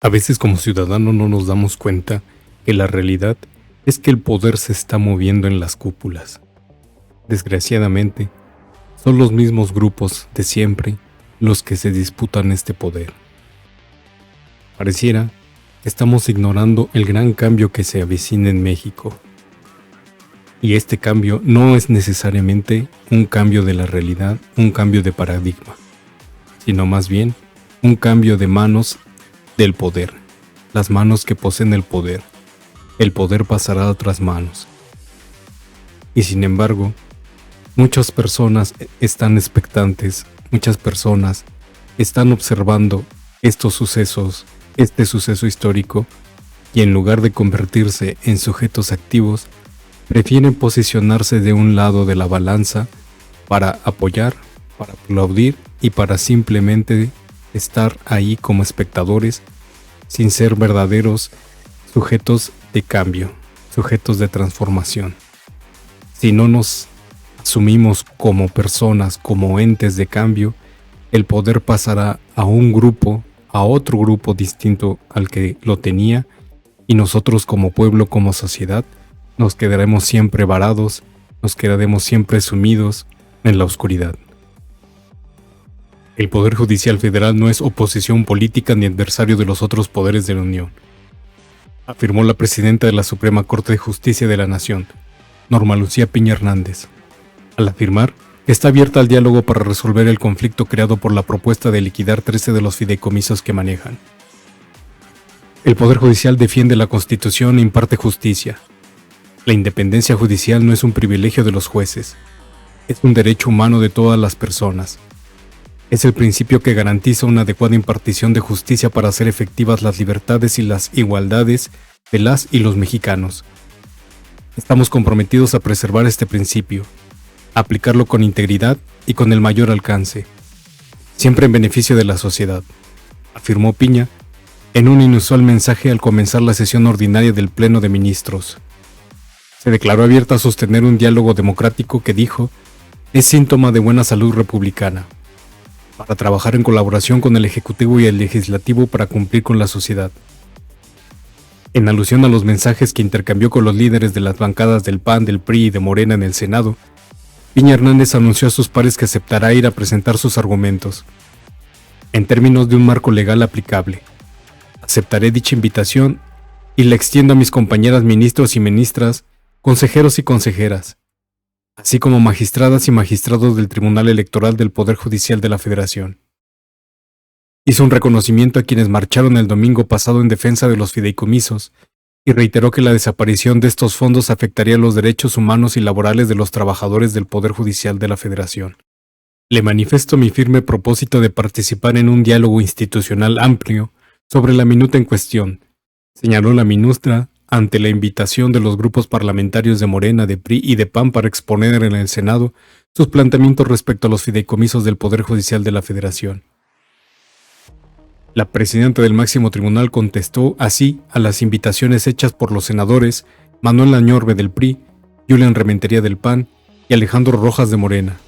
A veces como ciudadanos no nos damos cuenta que la realidad es que el poder se está moviendo en las cúpulas. Desgraciadamente, son los mismos grupos de siempre los que se disputan este poder. Pareciera que estamos ignorando el gran cambio que se avecina en México. Y este cambio no es necesariamente un cambio de la realidad, un cambio de paradigma, sino más bien un cambio de manos del poder, las manos que poseen el poder. El poder pasará a otras manos. Y sin embargo, muchas personas están expectantes, muchas personas están observando estos sucesos, este suceso histórico, y en lugar de convertirse en sujetos activos, prefieren posicionarse de un lado de la balanza para apoyar, para aplaudir y para simplemente estar ahí como espectadores sin ser verdaderos sujetos de cambio, sujetos de transformación. Si no nos asumimos como personas, como entes de cambio, el poder pasará a un grupo, a otro grupo distinto al que lo tenía, y nosotros como pueblo, como sociedad, nos quedaremos siempre varados, nos quedaremos siempre sumidos en la oscuridad. El Poder Judicial Federal no es oposición política ni adversario de los otros poderes de la Unión, afirmó la presidenta de la Suprema Corte de Justicia de la Nación, Norma Lucía Piña Hernández, al afirmar que está abierta al diálogo para resolver el conflicto creado por la propuesta de liquidar 13 de los fideicomisos que manejan. El Poder Judicial defiende la Constitución e imparte justicia. La independencia judicial no es un privilegio de los jueces, es un derecho humano de todas las personas. Es el principio que garantiza una adecuada impartición de justicia para hacer efectivas las libertades y las igualdades de las y los mexicanos. Estamos comprometidos a preservar este principio, a aplicarlo con integridad y con el mayor alcance, siempre en beneficio de la sociedad, afirmó Piña en un inusual mensaje al comenzar la sesión ordinaria del Pleno de Ministros. Se declaró abierta a sostener un diálogo democrático que, dijo, es síntoma de buena salud republicana, para trabajar en colaboración con el Ejecutivo y el Legislativo para cumplir con la sociedad. En alusión a los mensajes que intercambió con los líderes de las bancadas del PAN, del PRI y de Morena en el Senado, Piña Hernández anunció a sus pares que aceptará ir a presentar sus argumentos, en términos de un marco legal aplicable. Aceptaré dicha invitación y la extiendo a mis compañeras ministros y ministras, consejeros y consejeras, así como magistradas y magistrados del Tribunal Electoral del Poder Judicial de la Federación. Hizo un reconocimiento a quienes marcharon el domingo pasado en defensa de los fideicomisos y reiteró que la desaparición de estos fondos afectaría los derechos humanos y laborales de los trabajadores del Poder Judicial de la Federación. Le manifiesto mi firme propósito de participar en un diálogo institucional amplio sobre la minuta en cuestión, señaló la ministra ante la invitación de los grupos parlamentarios de Morena, de PRI y de PAN para exponer en el Senado sus planteamientos respecto a los fideicomisos del Poder Judicial de la Federación. La presidenta del máximo tribunal contestó así a las invitaciones hechas por los senadores Manuel Añorbe del PRI, Julián Rementería del PAN y Alejandro Rojas de Morena.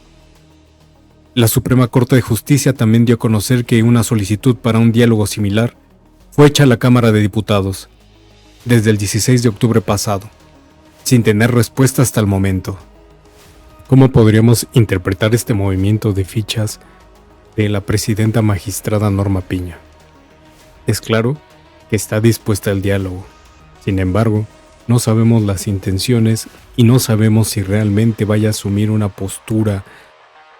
La Suprema Corte de Justicia también dio a conocer que una solicitud para un diálogo similar fue hecha a la Cámara de Diputados desde el 16 de octubre pasado, sin tener respuesta hasta el momento. ¿Cómo podríamos interpretar este movimiento de fichas de la presidenta magistrada Norma Piña? Es claro que está dispuesta al diálogo. Sin embargo, no sabemos las intenciones y no sabemos si realmente vaya a asumir una postura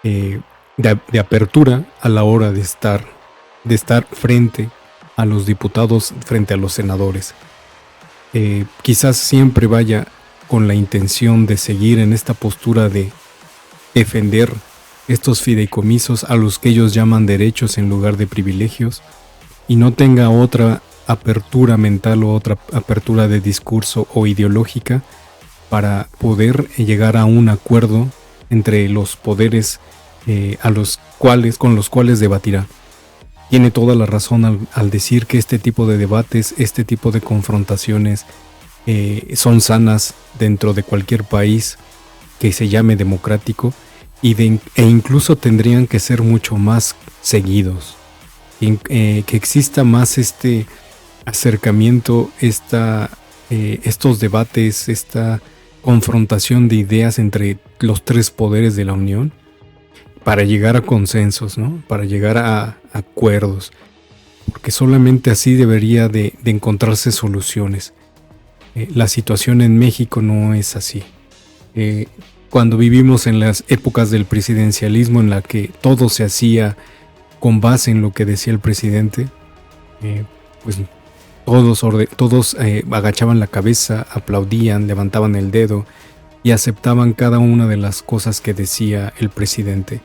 de apertura a la hora de estar frente a los diputados, frente a los senadores. Quizás siempre vaya con la intención de seguir en esta postura de defender estos fideicomisos a los que ellos llaman derechos en lugar de privilegios, y no tenga otra apertura mental o otra apertura de discurso o ideológica para poder llegar a un acuerdo entre los poderes con los cuales debatirá. Tiene toda la razón al decir que este tipo de debates, este tipo de confrontaciones son sanas dentro de cualquier país que se llame democrático e incluso tendrían que ser mucho más seguidos. Que exista más acercamiento, estos debates, esta confrontación de ideas entre los tres poderes de la Unión para llegar a consensos, ¿no? Para llegar a acuerdos, porque solamente así debería de encontrarse soluciones. La situación en México no es así. Cuando vivimos en las épocas del presidencialismo en la que todo se hacía con base en lo que decía el presidente, pues todos agachaban la cabeza, aplaudían, levantaban el dedo y aceptaban cada una de las cosas que decía el presidente.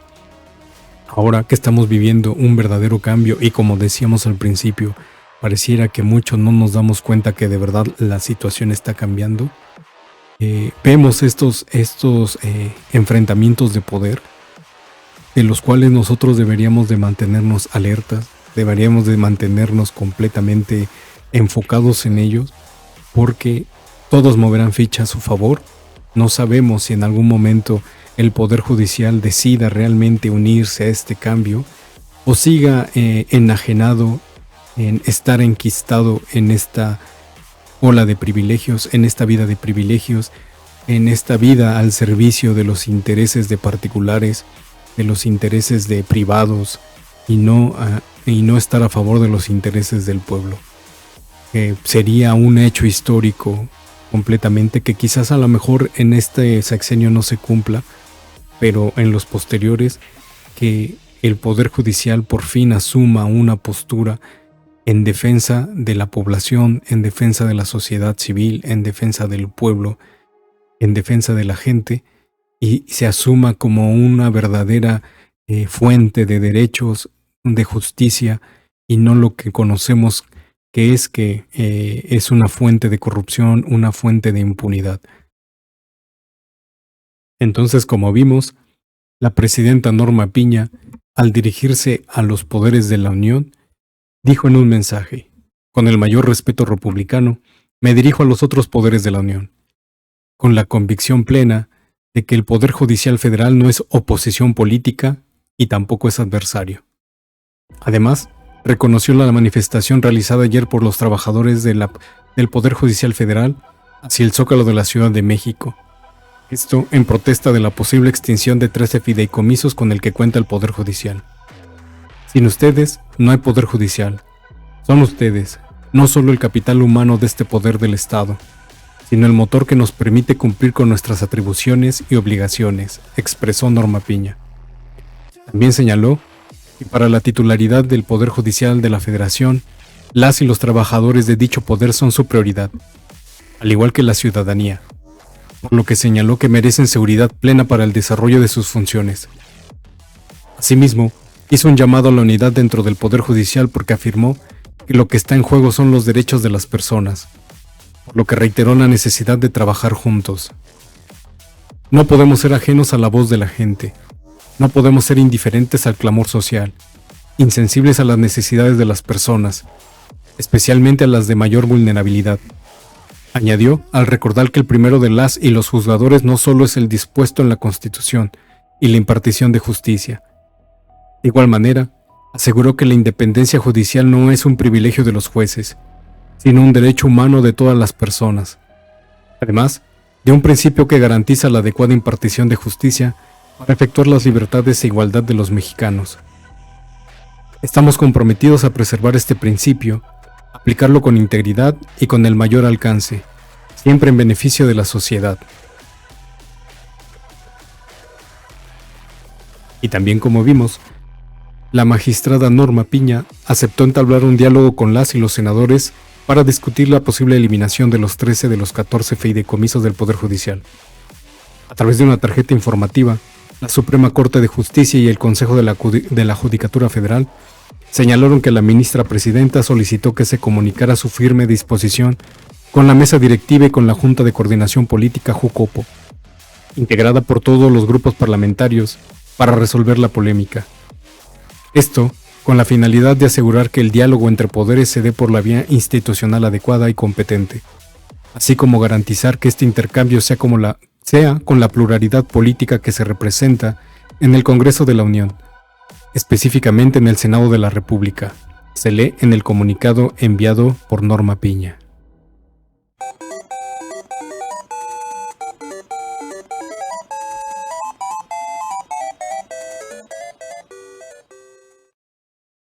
Ahora que estamos viviendo un verdadero cambio y como decíamos al principio, pareciera que muchos no nos damos cuenta que de verdad la situación está cambiando. Vemos estos enfrentamientos de poder, de los cuales nosotros deberíamos de mantenernos alertas, deberíamos de mantenernos completamente enfocados en ellos, porque todos moverán ficha a su favor. No sabemos si en algún momento el Poder Judicial decida realmente unirse a este cambio o siga enajenado en estar enquistado en esta ola de privilegios, en esta vida de privilegios, en esta vida al servicio de los intereses de particulares, de los intereses de privados y no estar a favor de los intereses del pueblo. Sería un hecho histórico completamente que quizás a lo mejor en este sexenio no se cumpla, pero en los posteriores que el Poder Judicial por fin asuma una postura en defensa de la población, en defensa de la sociedad civil, en defensa del pueblo, en defensa de la gente, y se asuma como una verdadera fuente de derechos, de justicia, y no lo que conocemos que es una fuente de corrupción, una fuente de impunidad. Entonces, como vimos, la presidenta Norma Piña, al dirigirse a los poderes de la Unión, dijo en un mensaje: con el mayor respeto republicano, me dirijo a los otros poderes de la Unión, con la convicción plena de que el Poder Judicial Federal no es oposición política y tampoco es adversario. Además, reconoció la manifestación realizada ayer por los trabajadores del Poder Judicial Federal hacia el Zócalo de la Ciudad de México. Esto en protesta de la posible extinción de 13 fideicomisos con el que cuenta el Poder Judicial. Sin ustedes, no hay Poder Judicial. Son ustedes, no solo el capital humano de este poder del Estado, sino el motor que nos permite cumplir con nuestras atribuciones y obligaciones, expresó Norma Piña. También señaló que para la titularidad del Poder Judicial de la Federación, las y los trabajadores de dicho poder son su prioridad, al igual que la ciudadanía, por lo que señaló que merecen seguridad plena para el desarrollo de sus funciones. Asimismo, hizo un llamado a la unidad dentro del Poder Judicial porque afirmó que lo que está en juego son los derechos de las personas, por lo que reiteró la necesidad de trabajar juntos. No podemos ser ajenos a la voz de la gente, no podemos ser indiferentes al clamor social, insensibles a las necesidades de las personas, especialmente a las de mayor vulnerabilidad. Añadió al recordar que el primero de las y los juzgadores no solo es el dispuesto en la Constitución y la impartición de justicia. De igual manera, aseguró que la independencia judicial no es un privilegio de los jueces, sino un derecho humano de todas las personas. Además, de un principio que garantiza la adecuada impartición de justicia para efectuar las libertades e igualdad de los mexicanos. Estamos comprometidos a preservar este principio, aplicarlo con integridad y con el mayor alcance, siempre en beneficio de la sociedad. Y también, como vimos, la magistrada Norma Piña aceptó entablar un diálogo con las y los senadores para discutir la posible eliminación de los 13 de los 14 fideicomisos del Poder Judicial. A través de una tarjeta informativa, la Suprema Corte de Justicia y el Consejo de la Judicatura Federal señalaron que la ministra presidenta solicitó que se comunicara su firme disposición con la mesa directiva y con la Junta de Coordinación Política JUCOPO, integrada por todos los grupos parlamentarios, para resolver la polémica. Esto con la finalidad de asegurar que el diálogo entre poderes se dé por la vía institucional adecuada y competente, así como garantizar que este intercambio sea con la pluralidad política que se representa en el Congreso de la Unión, específicamente en el Senado de la República, Se lee en el comunicado enviado por Norma Piña.